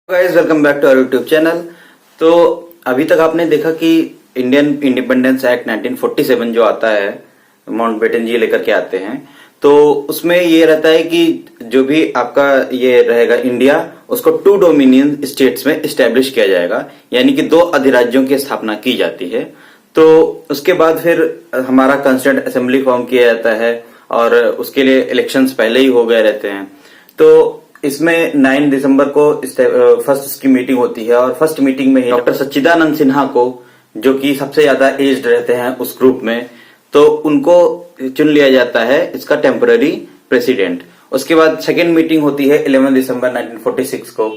Guys welcome back to our YouTube channel. तो अभी तक आपने देखा कि इंडियन इंडिपेंडेंस एक्ट 1947 जो आता है, माउंटबेटन जी लेकर के आते हैं। तो उसमें ये रहता है कि जो भी आपका ये रहेगा इंडिया, उसको 2 डोमिनियन स्टेट्स में इस्टेब्लिश किया जाएगा, यानी कि 2 अधिराज्यों की स्थापना की जाती है। तो उसके बाद फिर हमारा कॉन्स्टिट्यूएंट असेंबली फॉर्म किया जाता है और उसके लिए इलेक्शंस पहले ही हो गए रहते हैं। तो इसमें 9 दिसंबर को फर्स्ट इसकी मीटिंग होती है और फर्स्ट मीटिंग में ही डॉक्टर सच्चिदानंद सिन्हा को, जो कि सबसे ज्यादा एज्ड रहते हैं उस ग्रुप में, तो उनको चुन लिया जाता है इसका टेम्पररी प्रेसिडेंट। उसके बाद सेकेंड मीटिंग होती है 11 दिसंबर 1946 को,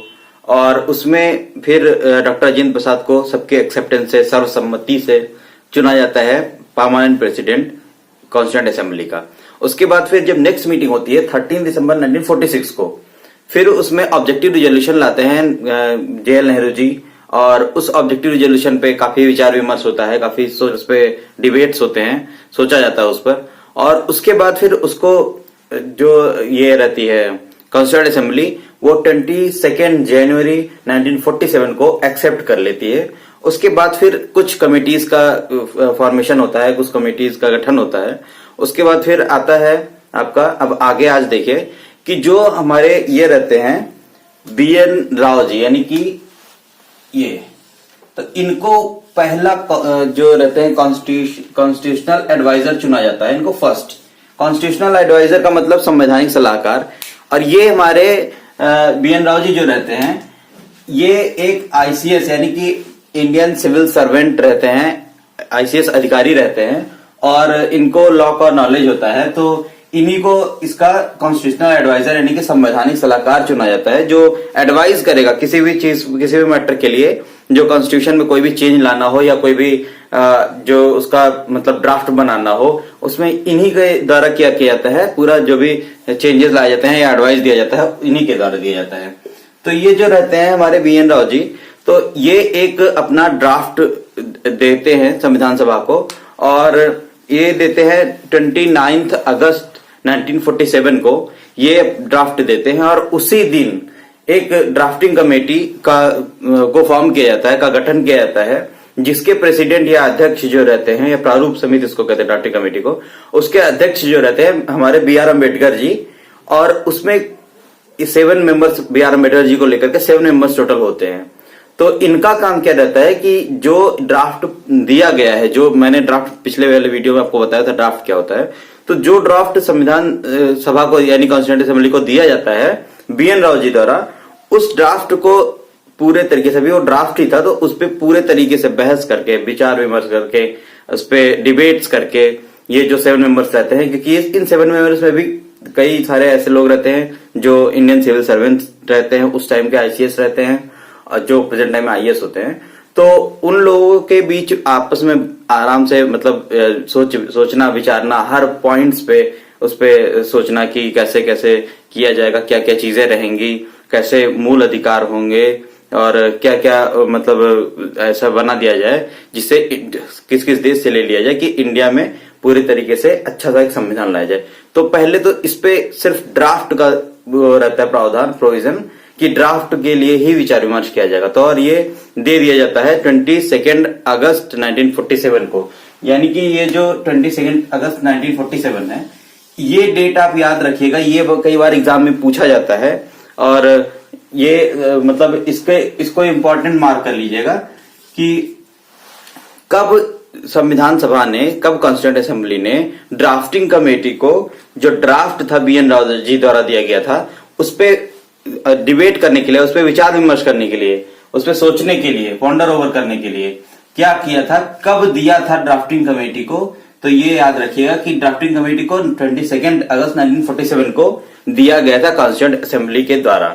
और उसमें फिर डॉक्टर राजेंद्र प्रसाद को सबके एक्सेप्टेंस से, सर्वसम्मति से चुना जाता है परमानेंट प्रेसिडेंट कॉन्स्टिट्यूएंट असेंबली का। उसके बाद फिर जब नेक्स्ट मीटिंग होती है 13 दिसंबर 1946 को, फिर उसमें ऑब्जेक्टिव रिजोल्यूशन लाते हैं JL नेहरू जी, और उस ऑब्जेक्टिव रिजोल्यूशन पे काफी विचार विमर्श होता है, काफी उस पे डिबेट्स होते हैं, सोचा जाता है उस पर। और उसके बाद फिर उसको जो ये रहती है कॉन्स्टिट्यूएंट असेंबली, वो 22 जनवरी 1947 को एक्सेप्ट कर लेती है। उसके बाद फिर कुछ कमिटीज का फॉर्मेशन होता है, कुछ कमिटीज का गठन होता है। उसके बाद फिर आता है आपका, अब आगे आज देखिए कि जो हमारे ये रहते हैं BN राव जी, यानी कि ये, तो इनको पहला जो रहते हैं कॉन्स्टिट्यूशनल एडवाइजर चुना जाता है। इनको फर्स्ट कॉन्स्टिट्यूशनल एडवाइजर का मतलब संवैधानिक सलाहकार। और ये हमारे BN राव जी जो रहते हैं, ये एक ICS यानी कि इंडियन सिविल सर्वेंट रहते हैं, ICS अधिकारी रहते हैं, और इनको लॉ का नॉलेज होता है। तो इन्हीं को इसका कॉन्स्टिट्यूशनल एडवाइजर यानी कि संवैधानिक सलाहकार चुना जाता है, जो एडवाइस करेगा किसी भी चीज, किसी भी मैटर के लिए, जो कॉन्स्टिट्यूशन में कोई भी चेंज लाना हो या कोई भी जो उसका मतलब ड्राफ्ट बनाना हो, उसमें इन्हीं के द्वारा किया जाता है। पूरा जो भी चेंजेस लाए जाते हैं या एडवाइस दिया जाता है, इन्हीं के द्वारा दिया जाता है। तो ये जो रहते हैं हमारे BN राव जी, तो ये एक अपना ड्राफ्ट देते हैं संविधान सभा को, और ये देते हैं 29 अगस्त 1947 को ये ड्राफ्ट देते हैं। और उसी दिन एक ड्राफ्टिंग कमेटी को फॉर्म किया जाता है, का गठन किया जाता है, जिसके प्रेसिडेंट या अध्यक्ष जो रहते हैं, या प्रारूप समिति इसको कहते हैं ड्राफ्टिंग कमेटी को, उसके अध्यक्ष जो रहते हैं हमारे BR अम्बेडकर जी। और उसमें 7 मेंबर्स, BR अम्बेडकर जी को लेकर के 7 मेंबर्स टोटल होते हैं। तो इनका काम क्या रहता है कि जो ड्राफ्ट दिया गया है, जो मैंने ड्राफ्ट पिछले वाले वीडियो में आपको बताया था ड्राफ्ट क्या होता है, तो जो ड्राफ्ट संविधान सभा को यानी कॉन्स्टिट्यूएंट असेंबली को दिया जाता है BN राव जी द्वारा, उस ड्राफ्ट को पूरे तरीके से, भी वो ड्राफ्ट ही था, तो उस पर पूरे तरीके से बहस करके, विचार विमर्श करके, उस पर डिबेट्स करके, ये जो 7 मेंबर्स रहते हैं, क्योंकि इन 7 मेंबर्स में भी कई सारे ऐसे लोग रहते हैं जो इंडियन सिविल सर्वेंट रहते हैं, उस टाइम के ICS रहते हैं, और जो प्रेजेंट टाइम में IAS होते हैं। तो उन लोगों के बीच आपस में आराम से मतलब सोचना विचारना, हर पॉइंट्स पे उस पे सोचना कि कैसे कैसे किया जाएगा, क्या क्या चीजें रहेंगी, कैसे मूल अधिकार होंगे, और क्या क्या मतलब ऐसा बना दिया जाए जिससे किस किस देश से ले लिया जाए कि इंडिया में पूरी तरीके से अच्छा सा एक संविधान लाया जाए। तो पहले तो इस पे सिर्फ ड्राफ्ट का वो रहता है प्रावधान, प्रोविजन, कि ड्राफ्ट के लिए ही विचार विमर्श किया जाएगा। तो और ये दे दिया जाता है 22 अगस्त 1947 को, यानी कि ये जो 22 अगस्त 1947 है, ये डेट आप याद रखिएगा, ये कई बार एग्जाम में पूछा जाता है। और ये मतलब इसको इम्पोर्टेंट मार्क कर लीजिएगा कि कब संविधान सभा ने, कब कॉन्स्टिट्यूएंट असेंबली ने ड्राफ्टिंग कमेटी को, जो ड्राफ्ट था BN राव जी द्वारा दिया गया था, उस पर डिबेट करने के लिए, उस पर विचार विमर्श करने के लिए, उस पर सोचने के लिए, पॉन्डर ओवर करने के लिए क्या किया था, कब दिया था ड्राफ्टिंग कमेटी को। तो ये याद रखिएगा कि ड्राफ्टिंग कमेटी को 22 अगस्त 1947 को दिया गया था कॉन्स्टिट्यूएंट असेंबली के द्वारा।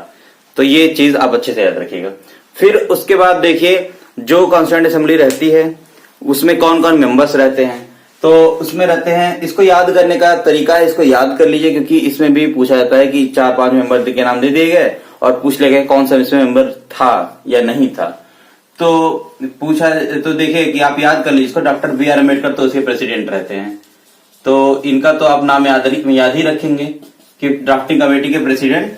तो ये चीज आप अच्छे से याद रखिएगा। फिर उसके बाद देखिए, जो कॉन्स्टिट्यूएंट असेंबली रहती है उसमें कौन कौन मेंबर्स रहते हैं। तो उसमें रहते हैं, इसको याद करने का तरीका है, इसको याद कर लीजिए, क्योंकि इसमें भी पूछा जाता है कि 4-5 मेंबर के नाम दे दिए गए और पूछ ले गए कौन सा इसमें मेंबर था या नहीं था। तो पूछा, तो देखिए कि आप याद कर लीजिए इसको, डॉक्टर BR अम्बेडकर तो उसके प्रेसिडेंट रहते हैं, तो इनका तो आप नाम याद ही रखेंगे कि ड्राफ्टिंग कमेटी के प्रेसिडेंट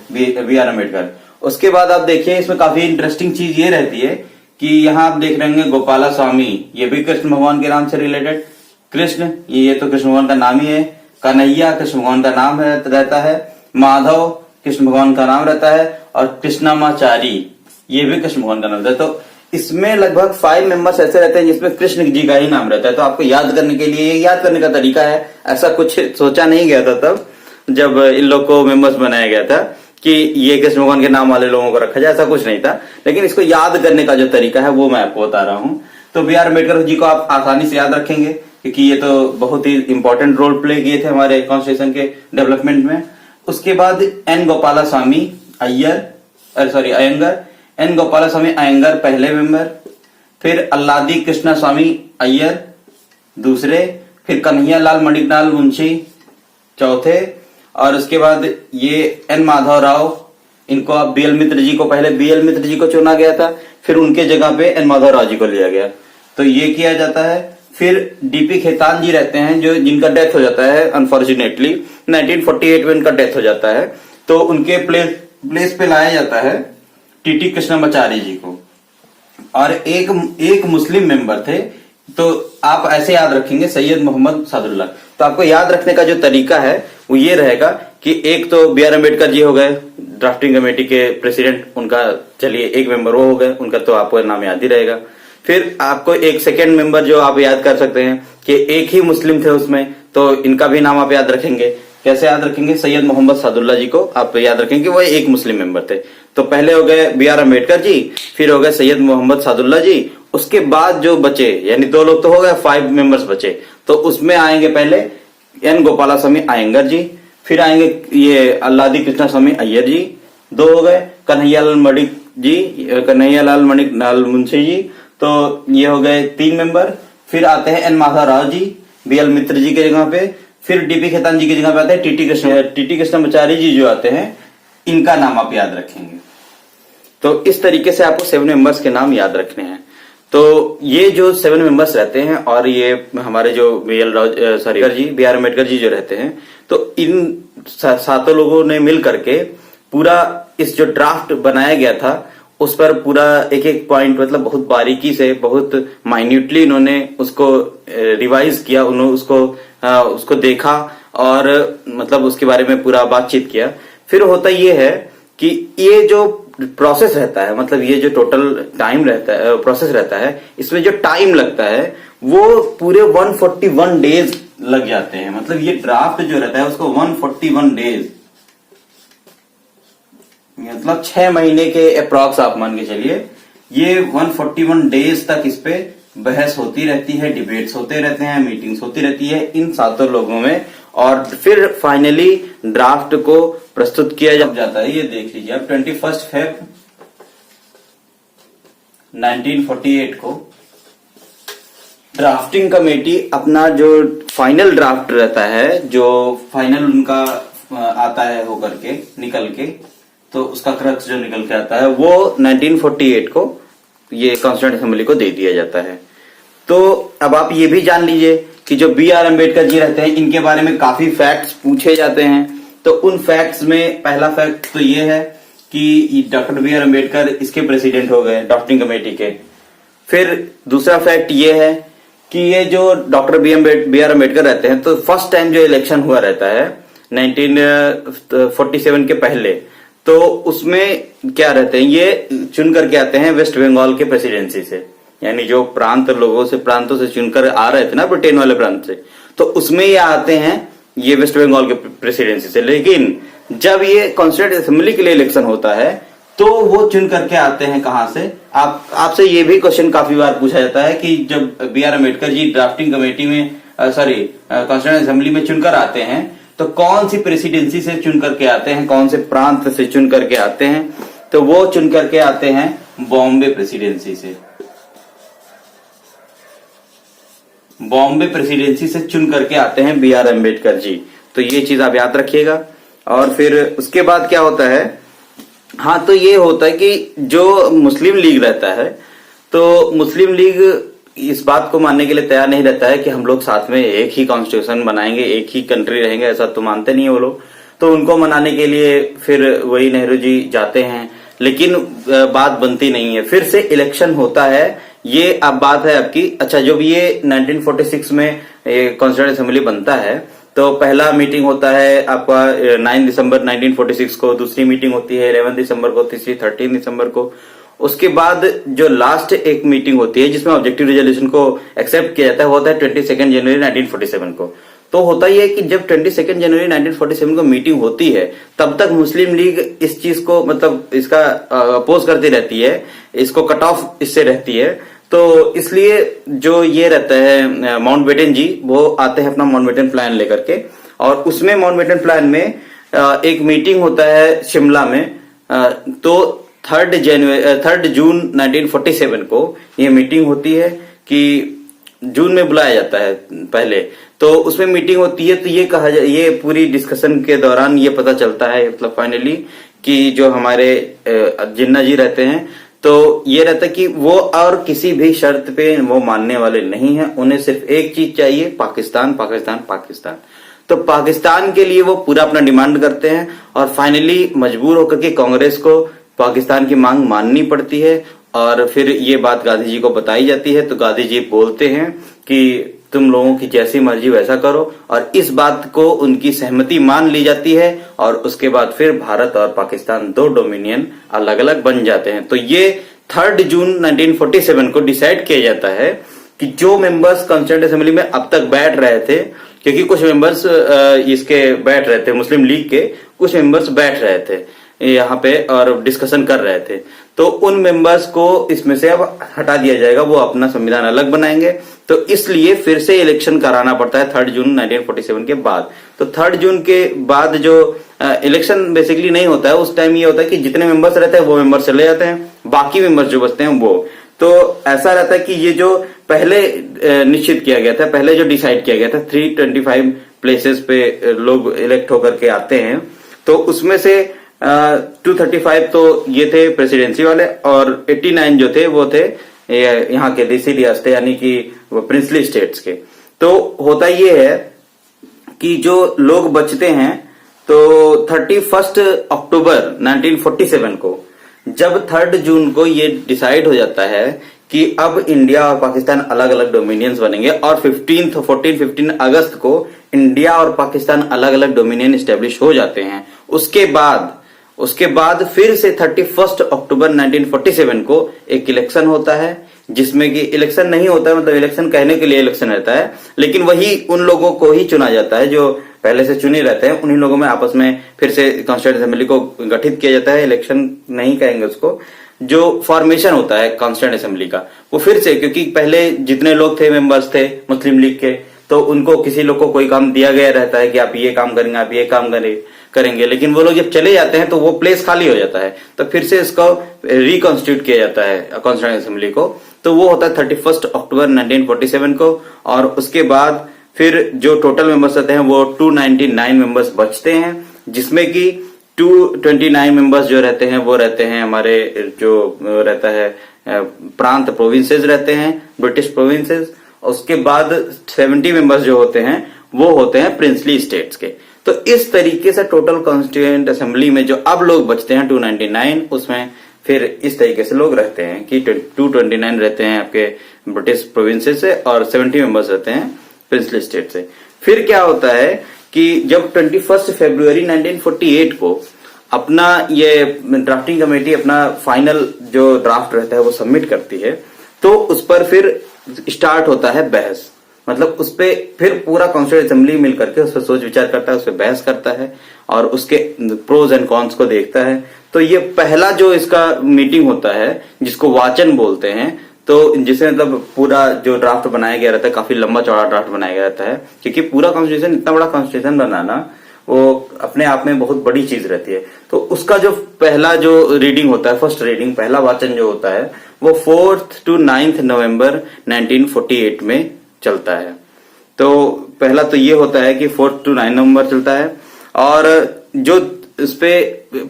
BR अम्बेडकर। उसके बाद आप देखिए इसमें काफी इंटरेस्टिंग चीज ये रहती है कि यहाँ आप देख रहे होंगे गोपाला स्वामी, ये भी कृष्ण भगवान के नाम से रिलेटेड। कृष्ण, ये तो कृष्ण भगवान का नाम ही है। कन्हैया कृष्ण भगवान का नाम रहता है। माधव कृष्ण भगवान का नाम रहता है। और कृष्णामाचारी, ये भी कृष्ण भगवान का नाम रहता है। तो इसमें लगभग 5 मेंबर्स ऐसे रहते हैं जिसमें कृष्ण जी का ही नाम रहता है। तो आपको याद करने के लिए, याद करने का तरीका है, ऐसा कुछ सोचा नहीं गया था तब जब इन लोग को मेंबर्स बनाया गया था कि ये कृष्ण भगवान के नाम वाले लोगों को रखा जाए, ऐसा कुछ नहीं था। लेकिन इसको याद करने का जो तरीका है वो मैं आपको बता रहा हूँ। तो बी आर अम्बेडकर जी को आप आसानी से याद रखेंगे क्योंकि ये तो बहुत ही इंपॉर्टेंट रोल प्ले किए थे हमारे कॉन्स्टिट्यूशन के डेवलपमेंट में। उसके बाद एन गोपाला स्वामी अयंगर, एन गोपाला स्वामी अयंगर पहले मेंबर, फिर अल्लादी कृष्णा स्वामी अय्यर दूसरे, फिर कन्हैया लाल मणिकलाल मुंशी चौथे, और उसके बाद ये एन माधव राव, इनको अब बीएल मित्र जी को, पहले बीएल मित्र जी को चुना गया था, फिर उनके जगह पे एन माधव राव जी को लिया गया। तो ये किया जाता है। फिर डीपी खेतान जी रहते हैं जो जिनका डेथ हो जाता है अनफॉर्चुनेटली 1948 में उनका डेथ हो जाता है। तो उनके प्लेस पे लाया जाता है टीटी कृष्णामाचारी जी को। और एक मुस्लिम मेंबर थे, तो आप ऐसे याद रखेंगे सैयद मोहम्मद सादुल्ला। तो आपको याद रखने का जो तरीका है वो ये रहेगा कि एक तो बी आर अम्बेडकर जी हो गए ड्राफ्टिंग कमेटी के प्रेसिडेंट, उनका चलिए एक मेंबर वो हो गए, उनका तो आपको नाम याद ही रहेगा। फिर आपको एक सेकेंड मेंबर जो आप याद कर सकते हैं कि एक ही मुस्लिम थे उसमें, तो इनका भी नाम आप याद रखेंगे। कैसे याद रखेंगे? सैयद मोहम्मद सादुल्ला जी को आप याद रखेंगे, वो एक मुस्लिम मेंबर थे। तो पहले हो गए बी आर अम्बेडकर जी, फिर हो गए सैयद मोहम्मद सादुल्ला जी। उसके बाद जो बचे, यानी 2 लोग तो हो गए, 5 मेंबर्स बचे। तो उसमें आएंगे पहले एन गोपाला स्वामी अयंगर जी, फिर आएंगे ये अल्लादी कृष्णा स्वामी अय्यर जी, 2 हो गए। कन्हैयालाल मणिकलाल मुंशी जी, तो ये हो गए 3 मेंबर। फिर आते हैं एन माधव राव जी बीएल मित्र जी के जगह पे। फिर डीपी खेतान जी की जगह पे आते हैं टीटी कृष्णामाचारी जी जो आते हैं, इनका नाम आप याद रखेंगे। तो इस तरीके से आपको 7 मेंबर्स के नाम याद रखने हैं। तो ये जो 7 मेंबर्स रहते हैं और ये हमारे जो बी आर अम्बेडकर जी जो रहते हैं, तो इन 7 लोगों ने मिल करके पूरा इस जो ड्राफ्ट बनाया गया था उस पर पूरा एक एक पॉइंट, मतलब बहुत बारीकी से, बहुत माइन्यूटली इन्होंने उसको रिवाइज किया, उन्होंने उसको देखा और मतलब उसके बारे में पूरा बातचीत किया। फिर होता ये है कि ये जो प्रोसेस रहता है, मतलब ये जो टोटल टाइम रहता है, प्रोसेस रहता है, इसमें जो टाइम लगता है वो पूरे 141 डेज लग जाते हैं। मतलब ये ड्राफ्ट जो रहता है उसको 141 डेज, मतलब 6 महीने के अप्रॉक्स आप मान के चलिए, ये 141 डेज तक इस पे बहस होती रहती है, डिबेट्स होते रहते हैं, मीटिंग्स होती रहती है इन 7 लोगों में। और फिर फाइनली ड्राफ्ट को प्रस्तुत किया जाता है। ये देख लीजिए अब 21 फेब 1948 को ड्राफ्टिंग कमेटी अपना जो फाइनल ड्राफ्ट रहता है, जो फाइनल उनका आता है होकर के निकल के, तो उसका क्रक्स जो निकल के आता है वो 1948 को ये कॉन्स्टिट्यूएंट असेंबली को दे दिया जाता है। तो अब आप ये भी जान लीजिए कि जो बी आर अम्बेडकर जी रहते हैं इनके बारे में काफी फैक्ट्स पूछे जाते हैं। तो उन फैक्ट्स में पहला फैक्ट तो ये है कि डॉक्टर बी आर अम्बेडकर इसके प्रेसिडेंट हो गए ड्राफ्टिंग कमेटी के। फिर दूसरा फैक्ट ये है कि ये जो डॉक्टर बी आर अम्बेडकर रहते हैं, तो फर्स्ट टाइम जो इलेक्शन हुआ रहता है 1947 के पहले, तो उसमें क्या रहते हैं, ये चुन करके आते हैं वेस्ट बंगाल के प्रेसिडेंसी से, यानी जो प्रांतों से चुनकर आ रहे थे ना ब्रिटेन वाले प्रांत से, तो उसमें ये आते हैं ये वेस्ट बंगाल के प्रेसिडेंसी से। लेकिन जब ये कॉन्स्टिट्यूएंट असेंबली के लिए इलेक्शन होता है तो वो चुन करके आते हैं कहां से? आपसे ये भी क्वेश्चन काफी बार पूछा जाता है कि जब B R Ambedkar ji drafting committee में कॉन्स्टिट्यूएंट असेंबली में चुनकर आते हैं तो कौन सी प्रेसिडेंसी से चुन करके आते हैं, कौन से प्रांत से चुन करके आते हैं? तो वो चुन करके आते हैं बॉम्बे प्रेसिडेंसी से। बॉम्बे प्रेसिडेंसी से चुन करके आते हैं बी आर अम्बेडकर जी। तो ये चीज आप याद रखिएगा। और फिर उसके बाद क्या होता है, हाँ, तो ये होता है कि जो मुस्लिम लीग रहता है, तो मुस्लिम लीग इस बात को मानने के लिए तैयार नहीं रहता है कि हम लोग साथ में एक ही कॉन्स्टिट्यूशन बनाएंगे, एक ही कंट्री रहेंगे, ऐसा तो मानते नहीं है वो लोग। तो उनको मनाने के लिए फिर वही नेहरू जी जाते हैं लेकिन बात बनती नहीं है, फिर से इलेक्शन होता है। ये अब बात है आपकी। अच्छा, जो भी ये 1946 में कॉन्स्टिट्यूएंट असेंबली बनता है, तो पहला मीटिंग होता है आपका 9 दिसंबर 1946 को, दूसरी मीटिंग होती है 11 दिसंबर को, तीसरी 13 दिसंबर को। उसके बाद जो लास्ट एक मीटिंग होती है जिसमें ऑब्जेक्टिव रेजोल्यूशन को एक्सेप्ट किया जाता है, वो होता है 22 जनवरी 1947 को। तो होता ही है कि जब 22 जनवरी 1947 को मीटिंग होती है, तब तक मुस्लिम लीग इस चीज को मतलब इसका अपोज करती रहती है, इसको कट ऑफ इससे रहती है। तो इसलिए जो ये रहता है माउंटबेटन जी, वो आते हैं अपना माउंटबेटन प्लान लेकर के, और उसमें माउंटबेटन प्लान में एक मीटिंग होता है शिमला में। तो 3 जून 1947 को ये मीटिंग होती है कि जून में बुलाया जाता है पहले। तो उसमें मीटिंग होती है, तो ये कहा जाए, ये पूरी डिस्कशन के दौरान ये पता चलता है मतलब फाइनली कि जो हमारे जिन्ना जी रहते हैं, तो ये रहता है कि वो और किसी भी शर्त पे वो मानने वाले नहीं हैं। उन्हें सिर्फ एक चीज चाहिए, पाकिस्तान पाकिस्तान पाकिस्तान। तो पाकिस्तान के लिए वो पूरा अपना डिमांड करते हैं, और फाइनली मजबूर होकर के कांग्रेस को पाकिस्तान की मांग माननी पड़ती है। और फिर ये बात गांधी जी को बताई जाती है, तो गांधी जी बोलते हैं कि तुम लोगों की जैसी मर्जी वैसा करो, और इस बात को उनकी सहमति मान ली जाती है। और उसके बाद फिर भारत और पाकिस्तान दो डोमिनियन अलग अलग बन जाते हैं। तो ये 3 जून 1947 को डिसाइड किया जाता है कि जो मेंबर्स कॉन्स्टिट्यूएंट असेंबली में अब तक बैठ रहे थे, क्योंकि कुछ मेंबर्स इसके बैठ रहे थे, मुस्लिम लीग के कुछ मेंबर्स बैठ रहे थे यहाँ पे और डिस्कशन कर रहे थे, तो उन मेंबर्स को इसमें से अब हटा दिया जाएगा, वो अपना संविधान अलग बनाएंगे। तो इसलिए फिर से इलेक्शन कराना पड़ता है 3 जून 1947 के बाद। तो 3 जून के बाद जो इलेक्शन बेसिकली नहीं होता है, उस टाइम ये होता है कि जितने मेंबर्स रहते हैं वो मेंबर्स चले जाते हैं, बाकी मेंबर्स जो बचते हैं वो। तो ऐसा रहता है कि ये जो पहले निश्चित किया गया था, पहले जो डिसाइड किया गया था 325 प्लेसेस पे लोग इलेक्ट होकर के आते हैं, तो उसमें से 235 तो ये थे प्रेसिडेंसी वाले, और 89 जो थे वो थे यहाँ के देसी रियासतें यानी कि वो प्रिंसली स्टेट्स के। तो होता ये है कि जो लोग बचते हैं, तो 31 अक्टूबर 1947 को, जब 3 जून को ये डिसाइड हो जाता है कि अब इंडिया और पाकिस्तान अलग अलग डोमिनियंस बनेंगे, और 15 अगस्त को इंडिया और पाकिस्तान अलग अलग डोमिनियन स्टेब्लिश हो जाते हैं। उसके बाद फिर से 31 अक्टूबर 1947 को एक इलेक्शन होता है, जिसमें कि इलेक्शन नहीं होता है, मतलब इलेक्शन कहने के लिए इलेक्शन रहता है, लेकिन वही उन लोगों को ही चुना जाता है जो पहले से चुने रहते हैं। उन्हीं लोगों में आपस में फिर से कॉन्स्टिट्यूएंट असेंबली को गठित किया जाता है। इलेक्शन नहीं कहेंगे उसको, जो फॉर्मेशन होता है कॉन्स्टिट्यूएंट असेंबली का, वो फिर से, क्योंकि पहले जितने लोग थे मेंबर्स थे मुस्लिम लीग के, तो उनको किसी लोग को कोई काम दिया गया रहता है कि आप ये काम करेंगे, आप ये काम करेंगे, लेकिन वो लोग जब चले जाते हैं तो वो प्लेस खाली हो जाता है, तो फिर से इसको रिकॉन्स्टिट्यूट किया जाता है कॉन्स्टिट्यूएंट असेंबली को। तो वो होता है 31 अक्टूबर 1947 को, और उसके बाद फिर जो टोटल मेंबर्स रहते हैं वो 299 मेंबर्स बचते हैं, जिसमें कि 229 मेंबर्स जो रहते हैं वो रहते हैं हमारे जो रहता है प्रांत प्रोविंसेस रहते हैं, ब्रिटिश प्रोविंसेस। उसके बाद 70 मेंबर्स जो होते हैं वो होते हैं प्रिंसली स्टेट्स के। तो इस तरीके से टोटल कॉन्स्टिट्यूएंट असेंबली में जो अब लोग बचते हैं 299, उसमें फिर इस तरीके से लोग रहते हैं कि 229 रहते हैं आपके ब्रिटिश प्रोविंसेस से, और 70 मेंबर्स रहते हैं प्रिंसली स्टेट से। फिर क्या होता है कि जब 21 फरवरी 1948 को अपना ये ड्राफ्टिंग कमेटी अपना फाइनल जो ड्राफ्ट रहता है वो सबमिट करती है, तो उस पर फिर स्टार्ट होता है बहस। मतलब उस पर फिर पूरा कॉन्स्टिट्यूएंट असेंबली मिलकर के उस पर सोच विचार करता है, उस पर बहस करता है और उसके प्रोज एंड कॉन्स को देखता है। तो ये पहला जो इसका मीटिंग होता है जिसको वाचन बोलते हैं, तो जिसमें मतलब पूरा जो ड्राफ्ट बनाया गया रहता है, काफी लंबा चौड़ा ड्राफ्ट बनाया गया रहता है, क्योंकि पूरा कॉन्स्टिट्यूशन, इतना बड़ा कॉन्स्टिट्यूशन बनाना वो अपने आप में बहुत बड़ी चीज रहती है। तो उसका जो पहला जो रीडिंग होता है, फर्स्ट रीडिंग, पहला वाचन जो होता है वो 4 to 9 नवंबर 1948 में चलता है। तो पहला तो ये होता है कि 4 to 9 नवंबर चलता है, और जो इस पे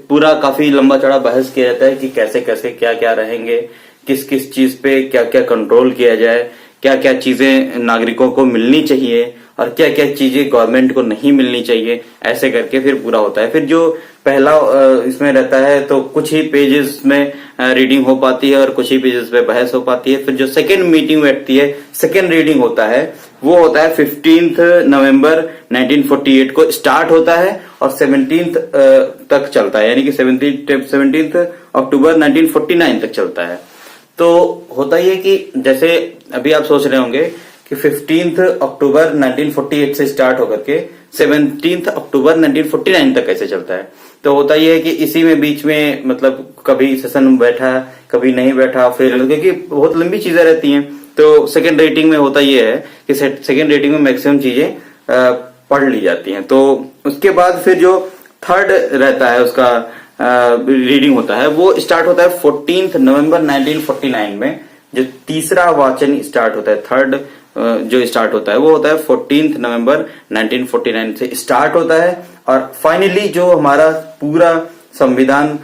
पूरा काफी लंबा चौड़ा बहस किया जाता है कि कैसे कैसे क्या क्या रहेंगे, किस किस चीज पे क्या क्या कंट्रोल किया जाए, क्या क्या चीजें नागरिकों को मिलनी चाहिए और क्या क्या चीजें गवर्नमेंट को नहीं मिलनी चाहिए, ऐसे करके फिर पूरा होता है। फिर जो पहला इसमें रहता है तो कुछ ही पेजेस में रीडिंग हो पाती है और कुछ ही पेजेस पे बहस हो पाती है। फिर जो सेकेंड मीटिंग बैठती है, सेकेंड रीडिंग होता है, वो होता है 15 नवंबर 1948 को स्टार्ट होता है और 17 तक चलता है, यानी कि 17 अक्टूबर 1949 तक चलता है। तो होता ही है कि जैसे अभी आप सोच रहे होंगे कि 15 अक्टूबर 1948 से स्टार्ट होकर के 17 अक्टूबर 1949 तक कैसे चलता है। तो होता ही है कि इसी में बीच में मतलब कभी सेशन बैठा, कभी नहीं बैठा, फिर क्योंकि बहुत लंबी चीजें रहती हैं। तो सेकेंड रेटिंग में होता ये है कि सेकेंड रेटिंग में मैक्सिमम चीजें पढ़ ली जाती हैं। तो उसके बाद फिर जो थर्ड रहता है उसका रीडिंग होता है, वो स्टार्ट होता है 14 नवंबर 1949 में। जो तीसरा वाचन स्टार्ट होता है, थर्ड जो स्टार्ट होता है वो होता है 14 नवंबर 1949 से स्टार्ट होता है। और फाइनली जो हमारा पूरा संविधान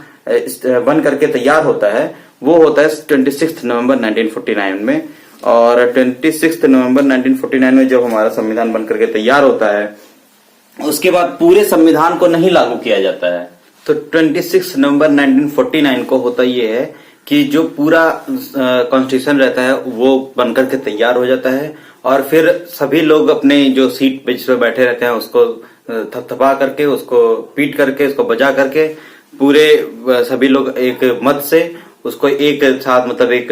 बन करके तैयार होता है वो होता है 26 नवंबर 1949 में। और 26 नवंबर 1949 में जब हमारा संविधान बन करके तैयार होता है, उसके बाद पूरे संविधान को नहीं लागू किया जाता है। तो 26 नवंबर 1949 को होता ये है कि जो पूरा कॉन्स्टिट्यूशन रहता है वो बनकर के तैयार हो जाता है और फिर सभी लोग अपने जो सीट पे जिस पे बैठे रहते हैं उसको थपथपा करके, उसको पीट करके, उसको बजा करके पूरे सभी लोग एक मत से उसको एक साथ मतलब एक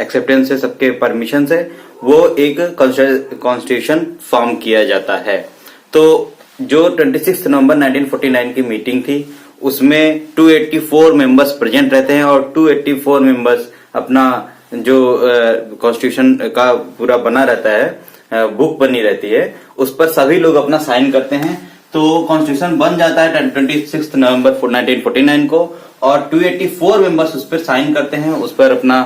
एक्सेप्टेंस से, सबके परमिशन से वो एक कॉन्स्टिट्यूशन फॉर्म किया जाता है। तो जो 26 नवंबर 1949 की मीटिंग थी उसमें 284 मेंबर्स प्रेजेंट रहते हैं और 284 मेंबर्स अपना जो कॉन्स्टिट्यूशन का पूरा बना रहता है, बुक बनी रहती है, उस पर सभी लोग अपना साइन करते हैं। तो कॉन्स्टिट्यूशन बन जाता है 26 नवंबर 1949 को और 284 मेंबर्स उस पर साइन करते हैं, उस पर अपना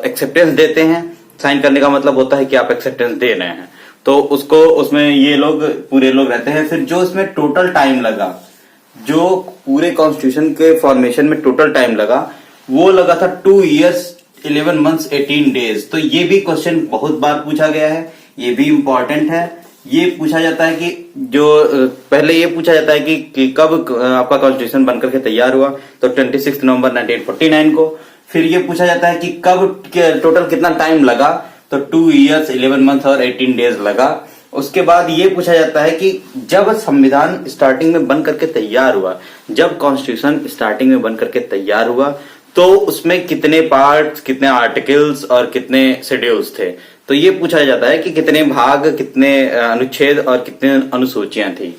एक्सेप्टेंस देते हैं। साइन करने का मतलब होता है कि आप एक्सेप्टेंस दे रहे हैं। तो उसको उसमें ये लोग पूरे लोग रहते हैं। फिर जो इसमें टोटल टाइम लगा, जो पूरे कॉन्स्टिट्यूशन के फॉर्मेशन में टोटल टाइम लगा, वो लगा था 2 years 11 months 18 days। तो ये भी क्वेश्चन बहुत बार पूछा गया है, ये भी इम्पोर्टेंट है। ये पूछा जाता है कि जो पहले ये पूछा जाता है कि कब आपका कॉन्स्टिट्यूशन बनकर के तैयार हुआ, तो 26 नवंबर 1949 को। फिर ये पूछा जाता है कि कब टोटल कितना टाइम लगा, तो 2 years 11 months और 18 days लगा। उसके बाद ये पूछा जाता है कि जब संविधान स्टार्टिंग में बन करके तैयार हुआ, जब कॉन्स्टिट्यूशन स्टार्टिंग में बन करके तैयार हुआ, तो उसमें कितने पार्ट्स, कितने आर्टिकल्स और कितने शेड्यूल्स थे। तो ये पूछा जाता है कि कितने भाग, कितने अनुच्छेद और कितने अनुसूचियां थी।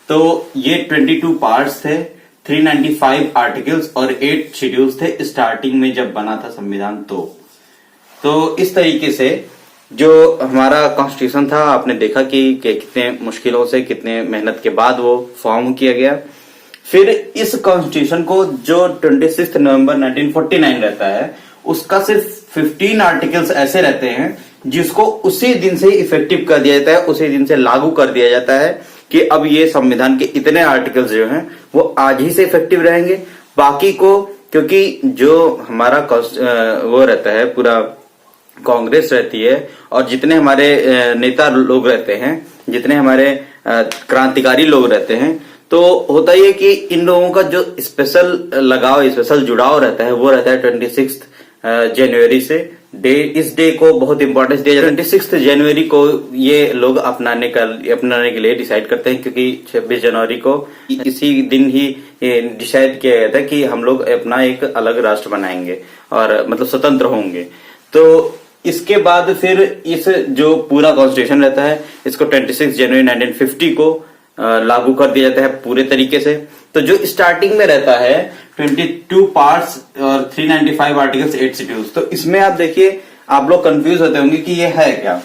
तो ये 22 पार्ट्स थे, 395 आर्टिकल्स और 8 शेड्यूल्स थे स्टार्टिंग में जब बना था संविधान। तो इस तरीके से जो हमारा कॉन्स्टिट्यूशन था, आपने देखा कि कितने मुश्किलों से, कितने मेहनत के बाद वो फॉर्म किया गया। फिर इस कॉन्स्टिट्यूशन को जो 26 नवंबर 1949 रहता है, उसका सिर्फ 15 आर्टिकल्स ऐसे रहते हैं जिसको उसी दिन से इफेक्टिव कर दिया जाता है, उसी दिन से लागू कर दिया जाता है कि अब ये संविधान के इतने आर्टिकल्स जो हैं वो आज ही से इफेक्टिव रहेंगे। बाकी को, क्योंकि जो हमारा वो रहता है, पूरा कांग्रेस रहती है और जितने हमारे नेता लोग रहते हैं, जितने हमारे क्रांतिकारी लोग रहते हैं, तो होता ही है कि इन लोगों का जो स्पेशल लगाव, स्पेशल जुड़ाव रहता है वो रहता है 26 जनवरी से। इस डे को बहुत इंपॉर्टेंस दिया जाता है। 26 जनवरी को ये लोग अपनाने के लिए डिसाइड करते हैं, क्योंकि 26 जनवरी को इसी दिन ही डिसाइड किया गया था कि हम लोग अपना एक अलग राष्ट्र बनाएंगे और मतलब स्वतंत्र होंगे। तो इसके बाद फिर इस जो पूरा कॉन्स्टिट्यूशन रहता है, इसको 26 जनवरी 1950 को लागू कर दिया जाता है पूरे तरीके से। तो जो स्टार्टिंग में रहता है 22 पार्ट्स और 395 आर्टिकल्स, 8 शेड्यूल्स। तो इसमें आप देखिए, आप लोग कंफ्यूज होते होंगे कि ये है क्या।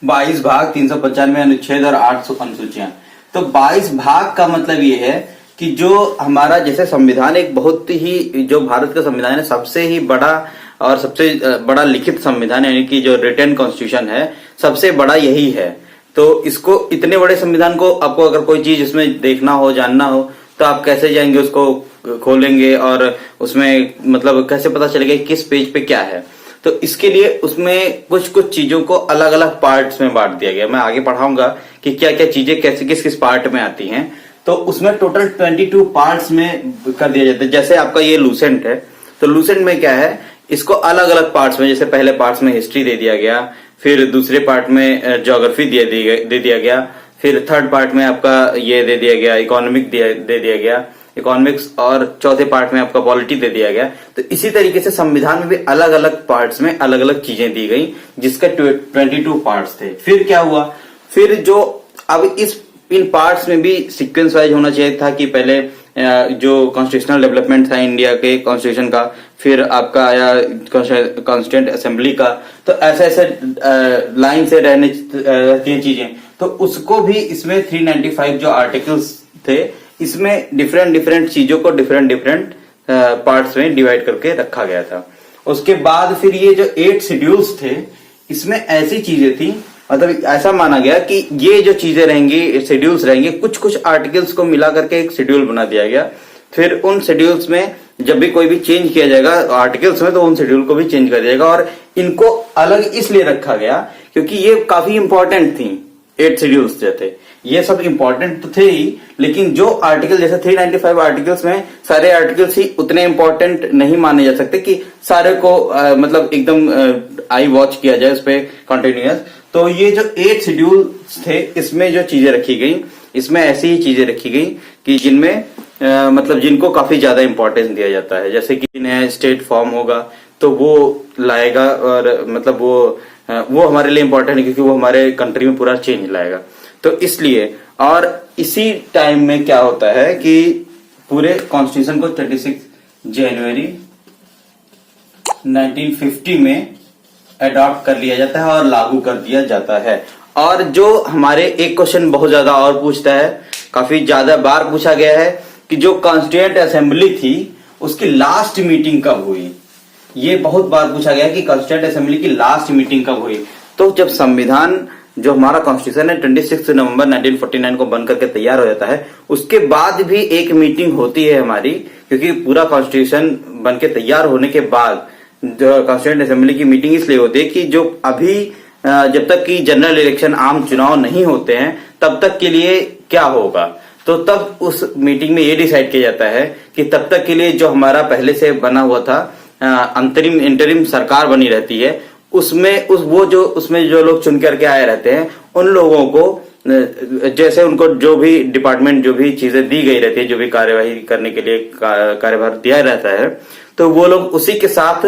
22 भाग, 395 अनुच्छेद और 800 अनुसूचियां। तो 22 भाग का मतलब ये है कि जो हमारा जैसे संविधान एक बहुत ही, जो भारत का संविधान है सबसे ही बड़ा और सबसे बड़ा लिखित संविधान, यानी कि जो रिटन कॉन्स्टिट्यूशन है सबसे बड़ा यही है। तो इसको, इतने बड़े संविधान को आपको अगर कोई चीज इसमें देखना हो, जानना हो, तो आप कैसे जाएंगे, उसको खोलेंगे और उसमें मतलब कैसे पता चलेगा किस पेज पे क्या है। तो इसके लिए उसमें कुछ कुछ चीजों को अलग अलग पार्ट्स में बांट दिया गया। मैं आगे पढ़ाऊंगा कि क्या क्या चीजें कैसे किस किस पार्ट में आती हैं। तो उसमें टोटल 22 पार्ट्स में कर दिया जाता है। जैसे आपका ये लूसेंट है, तो लूसेंट में क्या है, इसको अलग अलग पार्ट्स में, जैसे पहले पार्ट्स में हिस्ट्री दे दिया गया, फिर दूसरे पार्ट में ज्योग्राफी दे दिया गया, फिर थर्ड पार्ट में आपका ये दे दिया गया इकोनॉमिक दे दिया गया इकोनॉमिक्स, और चौथे पार्ट में आपका पॉलिटी दे दिया गया। तो इसी तरीके से संविधान में भी अलग अलग पार्ट्स में अलग अलग चीजें दी गई, जिसका 22 पार्ट्स थे। फिर क्या हुआ, फिर जो अब इन पार्ट्स में भी सीक्वेंस वाइज होना चाहिए था कि पहले जो कॉन्स्टिट्यूशनल डेवलपमेंट था इंडिया के कॉन्स्टिट्यूशन का, फिर आपका आया कॉन्स्टिट्यूंट असेंबली का। तो ऐसे ऐसे लाइन से रहती हैं चीजें। तो उसको भी इसमें 395 जो आर्टिकल्स थे, इसमें डिफरेंट चीजों को डिफरेंट पार्ट्स में डिवाइड करके रखा गया था। उसके बाद फिर ये जो 8 शेड्यूल्स थे, इसमें ऐसी चीजें थी, मतलब ऐसा माना गया कि ये जो चीजें रहेंगी, शेड्यूल्स रहेंगे, कुछ आर्टिकल्स को मिला करके एक शेड्यूल बना दिया गया। फिर उन शेड्यूल्स में जब भी कोई भी चेंज किया जाएगा आर्टिकल्स में, तो उन शेड्यूल को भी चेंज कर दिया जाएगा। और इनको अलग इसलिए रखा गया क्योंकि ये काफी इंपॉर्टेंट थी। 8 शेड्यूल्स जो थे ये सब इंपॉर्टेंट तो थे ही, लेकिन जो आर्टिकल जैसे 395 आर्टिकल्स में सारे आर्टिकल्स ही उतने इंपॉर्टेंट नहीं माने जा सकते कि सारे को मतलब एकदम आई वॉच किया जाए उस पर कंटिन्यूअस। तो ये जो 8 शेड्यूल्स थे, इसमें जो चीजें रखी गई, इसमें ऐसी ही चीजें रखी गई कि जिनमें मतलब जिनको काफी ज्यादा इंपॉर्टेंस दिया जाता है। जैसे कि नया स्टेट फॉर्म होगा तो वो लाएगा, और मतलब वो हमारे लिए इंपॉर्टेंट है क्योंकि वो हमारे कंट्री में पूरा चेंज लाएगा। तो इसलिए, और इसी टाइम में क्या होता है कि पूरे कॉन्स्टिट्यूशन को 26 जनवरी 1950 में अडॉप्ट कर लिया जाता है और लागू कर दिया जाता है। और जो हमारे एक क्वेश्चन बहुत ज्यादा और पूछता है, काफी ज्यादा बार पूछा गया है कि जो कॉन्स्टिट्यूएंट असेंबली थी उसकी लास्ट मीटिंग कब हुई। ये बहुत बार पूछा गया कि कॉन्स्टिट्यूएंट असेंबली की लास्ट मीटिंग कब हुई। तो जब संविधान, जो हमारा कॉन्स्टिट्यूशन है, 26 नवंबर 1949 को बन करके तैयार हो जाता है, उसके बाद भी एक मीटिंग होती है हमारी, क्योंकि पूरा कॉन्स्टिट्यूशन बन के तैयार होने के बाद जो कॉन्स्टिट्यूएंट असेंबली की मीटिंग इसलिए होती है कि जो अभी जब तक कि जनरल इलेक्शन, आम चुनाव नहीं होते हैं, तब तक के लिए क्या होगा। तो तब उस मीटिंग में ये डिसाइड किया जाता है कि तब तक के लिए जो हमारा पहले से बना हुआ था इंटरिम सरकार बनी रहती है, उसमें जो लोग चुन करके आए रहते हैं, उन लोगों को जैसे उनको जो भी डिपार्टमेंट, जो भी चीजें दी गई रहती है, जो भी कार्यवाही करने के लिए कार्यभार दिया रहता है, तो वो लोग उसी के साथ,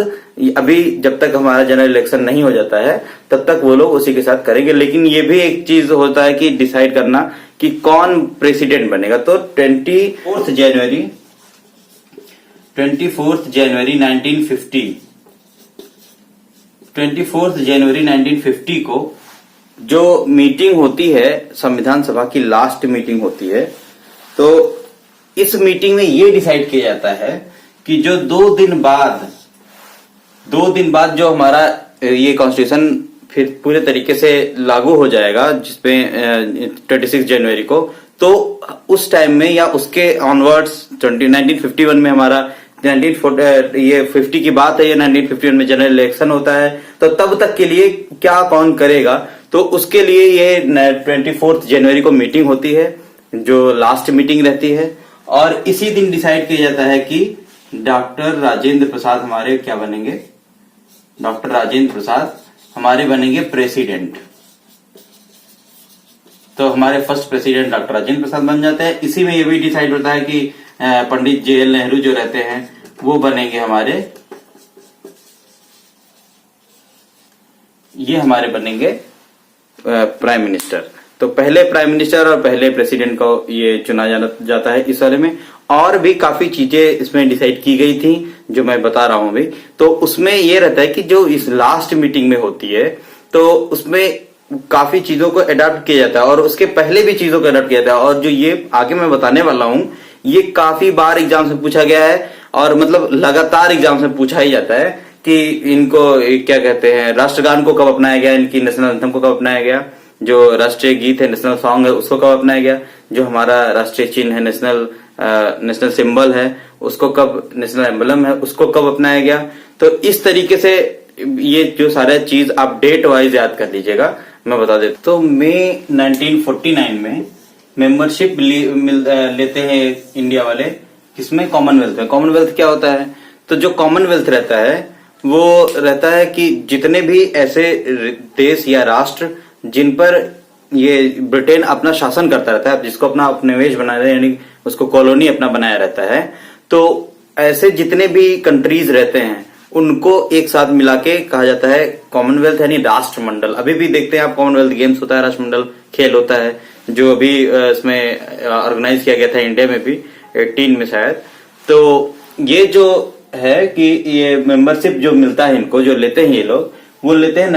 अभी जब तक हमारा जनरल इलेक्शन नहीं हो जाता है तब तक वो लोग उसी के साथ करेंगे। लेकिन ये भी एक चीज होता है कि डिसाइड करना कि कौन प्रेसिडेंट बनेगा। तो 24 जनवरी 1950 को जो मीटिंग होती है, संविधान सभा की लास्ट मीटिंग होती है। तो इस मीटिंग में ये डिसाइड किया जाता है कि जो 2 दिन बाद जो हमारा ये कॉन्स्टिट्यूशन फिर पूरे तरीके से लागू हो जाएगा, जिसमें 26 जनवरी को, तो उस टाइम में या उसके ऑनवर्ड्स 1951 में हमारा 50 की बात है, ये 1951 में जनरल इलेक्शन होता है। तो तब तक के लिए क्या कौन करेगा, तो उसके लिए ये 24 जनवरी को मीटिंग होती है, जो लास्ट मीटिंग रहती है। और इसी दिन डिसाइड किया जाता है कि डॉक्टर राजेंद्र प्रसाद हमारे क्या बनेंगे, डॉक्टर राजेंद्र प्रसाद हमारे बनेंगे प्रेसिडेंट। तो हमारे first president doctor Rajendra Prasad बन जाते हैं। इसी में ये भी डिसाइड होता है कि पंडित जवाहरलाल नेहरू जो रहते हैं वो बनेंगे हमारे, ये हमारे बनेंगे प्राइम मिनिस्टर। तो पहले प्राइम मिनिस्टर और पहले प्रेसिडेंट को ये चुना जाता है इस वाले में। और भी काफी चीजें इसमें डिसाइड की गई थी जो मैं बता रहा हूं अभी। तो उसमें ये रहता है कि जो इस लास्ट मीटिंग में होती है, तो उसमें काफी चीजों को अडॉप्ट किया जाता है और उसके पहले भी चीजों को अडॉप्ट किया जाता है। और जो ये आगे मैं बताने वाला हूं, ये काफी बार एग्जाम से पूछा गया है और मतलब लगातार एग्जाम से पूछा ही जाता है कि इनको क्या कहते हैं, राष्ट्रगान को कब अपनाया गया, इनकी नेशनल एंथम को कब अपनाया गया, जो राष्ट्रीय गीत है, नेशनल सॉन्ग है, उसको कब अपनाया गया, जो हमारा राष्ट्रीय चिन्ह है, नेशनल सिंबल है, उसको कब, नेशनल एम्बलम है, उसको कब अपनाया गया। तो इस तरीके से ये जो सारा चीज आप डेट वाइज याद कर लीजिएगा, मैं बता देता। तो मई 1949 में मेंबरशिप लेते हैं इंडिया वाले, किसमें? कॉमनवेल्थ में। कॉमनवेल्थ क्या होता है? तो जो कॉमनवेल्थ रहता है वो रहता है कि जितने भी ऐसे देश या राष्ट्र जिन पर ये ब्रिटेन अपना शासन करता रहता है, जिसको अपना उपनिवेश बनाया रहता है, यानी उसको कॉलोनी अपना बनाया रहता है, तो ऐसे जितने भी कंट्रीज रहते हैं उनको एक साथ मिला के कहा जाता है कॉमनवेल्थ, यानी राष्ट्रमंडल। अभी भी देखते हैं आप, कॉमनवेल्थ गेम्स होता है, राष्ट्रमंडल खेल होता है, जो अभी इसमें ऑर्गेनाइज किया गया था इंडिया में भी 18 में शायद। तो ये जो है कि ये मेंबरशिप जो मिलता है इनको, जो लेते हैं ये लोग, वो लेते हैं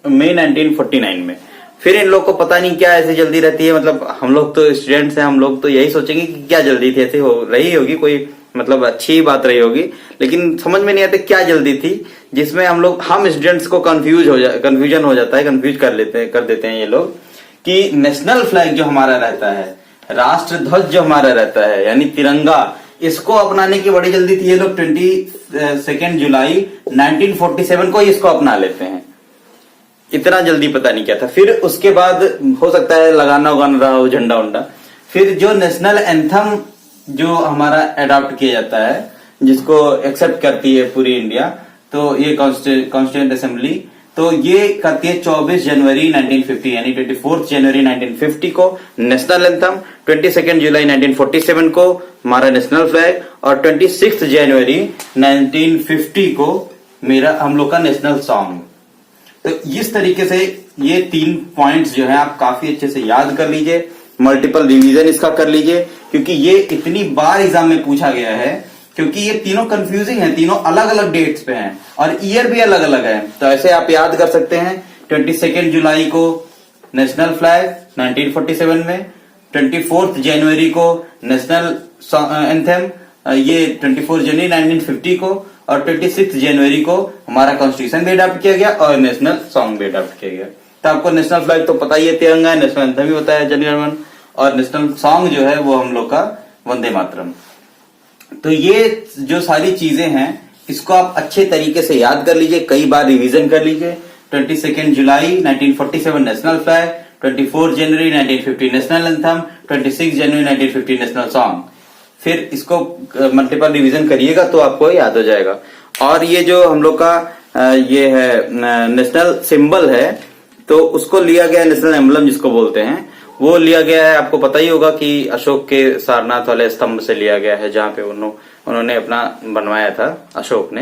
मई 1949 में। फिर इन लोग को पता नहीं क्या ऐसी जल्दी रहती है, मतलब हम लोग तो स्टूडेंट्स हैं, हम लोग तो यही सोचेंगे कि क्या जल्दी थी, ऐसे हो रही होगी कोई, मतलब अच्छी बात रही होगी, लेकिन समझ में नहीं आते क्या जल्दी थी, जिसमें हम स्टूडेंट्स को कंफ्यूजन हो जाता है, कंफ्यूज कर देते हैं ये लोग कि नेशनल फ्लैग जो हमारा रहता है, राष्ट्र ध्वज जो हमारा रहता है, यानी तिरंगा, इसको अपनाने की बड़ी जल्दी थी। ये लोग 22 जुलाई 1947 को इसको अपना लेते हैं। इतना जल्दी पता नहीं क्या था। फिर उसके बाद हो सकता है लगाना उगाना रहा हो झंडा उंडा। फिर जो नेशनल एंथम जो हमारा अडॉप्ट किया जाता है, जिसको एक्सेप्ट करती है पूरी इंडिया, तो ये कॉन्स्टिट्यूएंट असेंबली, तो ये करती है 24 जनवरी 1950, यानी 24 जनवरी 1950 को नेशनल एंथम, 22 जुलाई 1947 को हमारा नेशनल फ्लैग, और 26 जनवरी 1950 को हम लोग का नेशनल सॉन्ग। तो इस तरीके से ये 3 पॉइंट्स जो है आप काफी अच्छे से याद कर लीजिए, मल्टीपल रिवीजन इसका कर लीजिए, क्योंकि ये इतनी बार एग्जाम में पूछा गया है, क्योंकि ये तीनों कंफ्यूजिंग है, तीनों अलग अलग डेट्स पे हैं और ईयर भी अलग अलग है। तो ऐसे आप याद कर सकते हैं, 22 जुलाई को नेशनल फ्लैग 1947 में, 24 जनवरी को नेशनल एंथम, ये 24 जनवरी 1950 को, और 26 जनवरी को हमारा कॉन्स्टिट्यूशन भी अडॉप्ट किया गया और नेशनल सॉन्ग भी अडॉप्ट किया गया। तो आपको नेशनल फ्लैग तो पता ही है, तिरंगा है, नेशनल एंथम भी होता है जन गण मन, और नेशनल सॉन्ग जो है वो हम लोग का वंदे मातरम। तो ये जो सारी चीजें हैं इसको आप अच्छे तरीके से याद कर लीजिए, कई बार रिवीजन कर लीजिए। 22 जुलाई 1947 नेशनल फ्लैग, 24 जनवरी 1950 नेशनल एंथम, 26 जनवरी 1950 नेशनल सॉन्ग। फिर इसको मल्टीपल रिवीजन करिएगा तो आपको याद हो जाएगा। और ये जो हम लोग का ये है नेशनल सिंबल है, तो उसको लिया गया नेशनल एम्बलम जिसको बोलते हैं, वो लिया गया है, आपको पता ही होगा कि अशोक के सारनाथ वाले स्तंभ से लिया गया है, जहां पे उन्होंने अपना बनवाया था अशोक ने,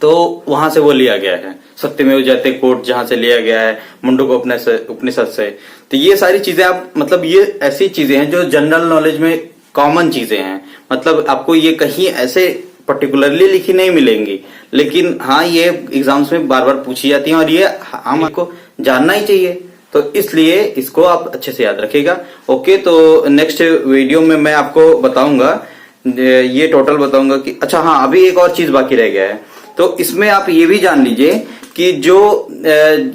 तो वहां से वो लिया गया है। सत्यमेव जयते कोट जहां से लिया गया है, मुंडक उपनिषद से। तो ये सारी चीजें आप, मतलब ये ऐसी चीजें हैं जो जनरल नॉलेज में कॉमन चीजें हैं, मतलब आपको ये कहीं ऐसे पर्टिकुलरली लिखी नहीं मिलेंगी, लेकिन हाँ ये एग्जाम्स में बार बार पूछी जाती हैं और ये हमको जानना ही चाहिए, तो इसलिए इसको आप अच्छे से याद रखिएगा। ओके, तो नेक्स्ट वीडियो में मैं आपको बताऊंगा, ये टोटल बताऊंगा कि अच्छा हाँ अभी एक और चीज बाकी रह गया है। तो इसमें आप ये भी जान लीजिए कि जो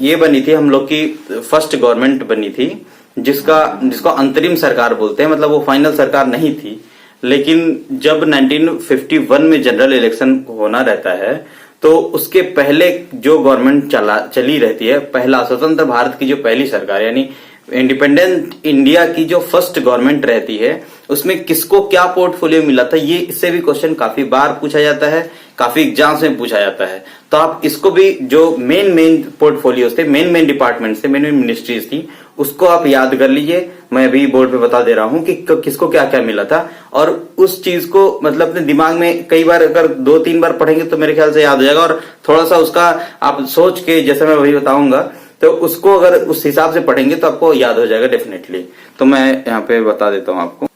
ये बनी थी हम लोग की फर्स्ट गवर्नमेंट बनी थी, जिसको अंतरिम सरकार बोलते हैं, मतलब वो फाइनल सरकार नहीं थी, लेकिन जब 1951 में जनरल इलेक्शन होना रहता है तो उसके पहले जो गवर्नमेंट चली रहती है, पहला स्वतंत्र भारत की जो पहली सरकार यानी इंडिपेंडेंट इंडिया की जो फर्स्ट गवर्नमेंट रहती है, उसमें किसको क्या पोर्टफोलियो मिला था, ये इससे भी क्वेश्चन काफी बार पूछा जाता है, काफी एग्जाम्स में पूछा जाता है। तो आप इसको भी, जो मेन पोर्टफोलियोज थे, मेन डिपार्टमेंट्स थे, मेन मिनिस्ट्रीज थी, उसको आप याद कर लीजिए। मैं अभी बोर्ड पे बता दे रहा हूं कि किसको क्या क्या मिला था, और उस चीज को मतलब अपने दिमाग में कई बार अगर 2-3 बार पढ़ेंगे तो मेरे ख्याल से याद हो जाएगा, और थोड़ा सा उसका आप सोच के, जैसे मैं वही बताऊंगा, तो उसको अगर उस हिसाब से पढ़ेंगे तो आपको याद हो जाएगा डेफिनेटली। तो मैं यहाँ पे बता देता हूँ आपको।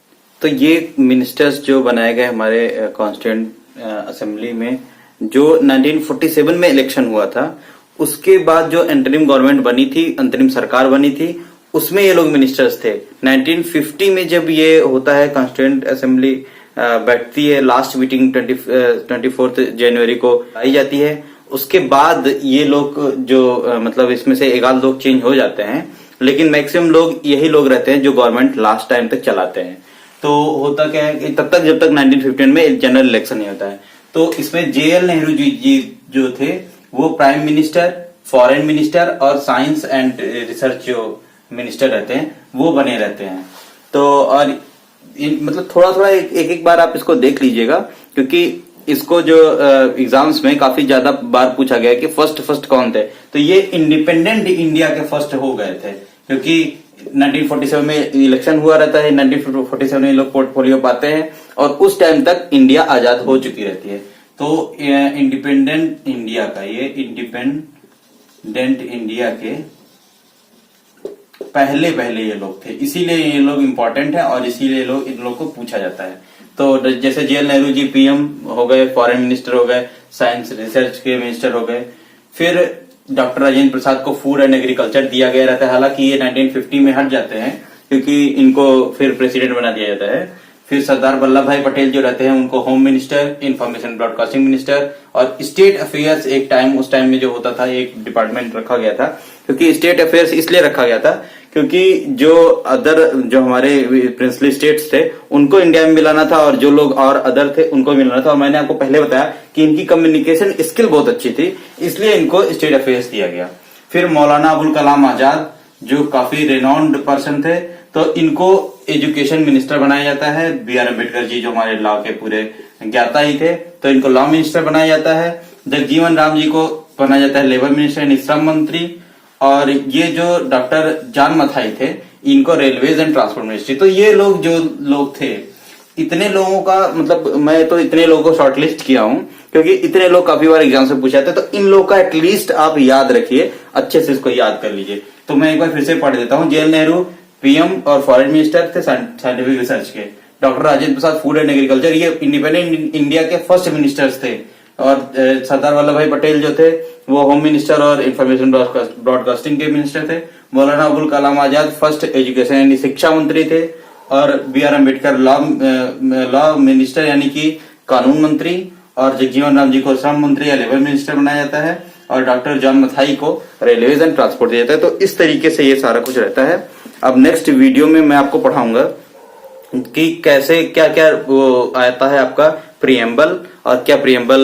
तो ये मिनिस्टर्स जो बनाए गए हमारे कॉन्स्टिट्यूएंट असेंबली में, जो 1947 में इलेक्शन हुआ था, उसके बाद जो इंटरिम गवर्नमेंट बनी थी, अंतरिम सरकार बनी थी, उसमें ये लोग मिनिस्टर्स थे। 1950 में जब ये होता है, कॉन्स्टिट्यूएंट असेंबली बैठती है, लास्ट मीटिंग 24 जनवरी को आई जाती है, उसके बाद ये लोग जो मतलब इसमें से एक आध लोग चेंज हो जाते हैं, लेकिन मैक्सिमम लोग यही लोग रहते हैं जो गवर्नमेंट लास्ट टाइम तक चलाते हैं। तो होता क्या है कि तब तक जब तक 1915 में जनरल इलेक्शन नहीं होता है, तो इसमें JL नेहरू जी जो थे वो प्राइम मिनिस्टर, फॉरेन मिनिस्टर और साइंस एंड रिसर्च जो मिनिस्टर रहते हैं वो बने रहते हैं। तो और मतलब थोड़ा थोड़ा एक बार आप इसको देख लीजिएगा, क्योंकि इसको जो एग्जाम्स में काफी ज्यादा बार पूछा गया कि फर्स्ट कौन थे। तो ये इंडिपेंडेंट इंडिया के फर्स्ट हो गए थे, क्योंकि 1947 में इलेक्शन हुआ रहता है, 1947 में लोग पोर्टफोलियो पाते हैं और उस टाइम तक इंडिया आजाद हो चुकी रहती है। तो इंडिपेंडेंट इंडिया का, ये इंडिपेंडेंट इंडिया के पहले ये लोग थे, इसीलिए ये लोग इंपॉर्टेंट है और इसीलिए इन लोग को पूछा जाता है। तो जैसे जेएल नेहरू जी पीएम हो गए, फॉरेन मिनिस्टर हो गए, साइंस रिसर्च के मिनिस्टर हो गए। फिर डॉक्टर राजेंद्र प्रसाद को फूड एंड एग्रीकल्चर दिया गया रहता है, हालांकि ये 1950 में हट जाते हैं क्योंकि इनको फिर प्रेसिडेंट बना दिया जाता है। फिर सरदार वल्लभ भाई पटेल जो रहते हैं उनको home minister, information broadcasting minister और स्टेट अफेयर्स उस टाइम में जो होता था एक डिपार्टमेंट रखा गया था, क्योंकि स्टेट अफेयर्स इसलिए रखा गया था क्योंकि जो हमारे प्रिंसली स्टेट्स थे उनको इंडिया में मिलाना था और जो लोग और अदर थे उनको मिलाना था। और मैंने आपको पहले बताया कि इनकी कम्युनिकेशन स्किल बहुत अच्छी थी, इसलिए इनको स्टेट अफेयर्स दिया गया। फिर मौलाना अबुल कलाम आजाद जो काफी रेनॉन्ड पर्सन थे, तो इनको एजुकेशन मिनिस्टर बनाया जाता है। बी.आर. अम्बेडकर जी जो हमारे लॉ के पूरे ज्ञाता ही थे, तो इनको लॉ मिनिस्टर बनाया जाता है। जगजीवन राम जी को बनाया जाता है लेबर मिनिस्टर यानी श्रम मंत्री। और ये जो डॉक्टर जॉन मथाई थे इनको रेलवेज एंड ट्रांसपोर्ट मिनिस्ट्री। तो ये लोग जो लोग थे, इतने लोगों का मतलब मैं तो इतने लोगों को शॉर्टलिस्ट किया हूं क्योंकि इतने लोग काफी बार एग्जाम से पूछे जाते हैं। तो इन लोग का एटलीस्ट आप याद रखिए, अच्छे से इसको याद कर लीजिए। तो मैं एक बार फिर से पढ़ देता हूं। जेएल नेहरू पीएम और फॉरेन मिनिस्टर थे साइंटिफिक रिसर्च के। Doctor Rajendra Prasad food and agriculture, ये इंडिपेंडेंट इंडिया के फर्स्ट मिनिस्टर्स थे। और सरदार वल्लभ भाई पटेल जो थे वो होम मिनिस्टर और इंफॉर्मेशन ब्रॉडकास्टिंग के मिनिस्टर थे। मौलाना अबुल कलाम आजाद फर्स्ट एजुकेशन यानी शिक्षा मंत्री थे। और बी.आर. अम्बेडकर लॉ मिनिस्टर यानी कि कानून मंत्री। और जगजीवन राम जी को श्रम मंत्री या लेबर मिनिस्टर बनाया जाता है। और डॉक्टर जॉन मथाई को रेलवेज एंड ट्रांसपोर्ट दिया जाता है। तो इस तरीके से ये सारा कुछ रहता है। अब नेक्स्ट वीडियो में मैं आपको पढ़ाऊंगा कि कैसे क्या क्या वो आता है आपका प्रीएम्बल, और क्या प्रीएम्बल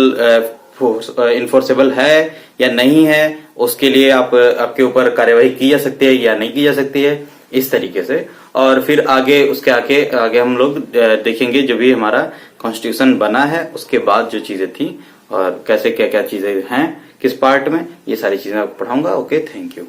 इन्फोर्सेबल है या नहीं है, उसके लिए आपके ऊपर कार्यवाही की जा सकती है या नहीं की जा सकती है, इस तरीके से। और फिर आगे उसके आगे हम लोग देखेंगे जो भी हमारा कॉन्स्टिट्यूशन बना है उसके बाद जो चीजें थी और कैसे क्या क्या चीजें हैं किस पार्ट में, ये सारी चीजें आपको पढ़ाऊंगा। Okay, thank you.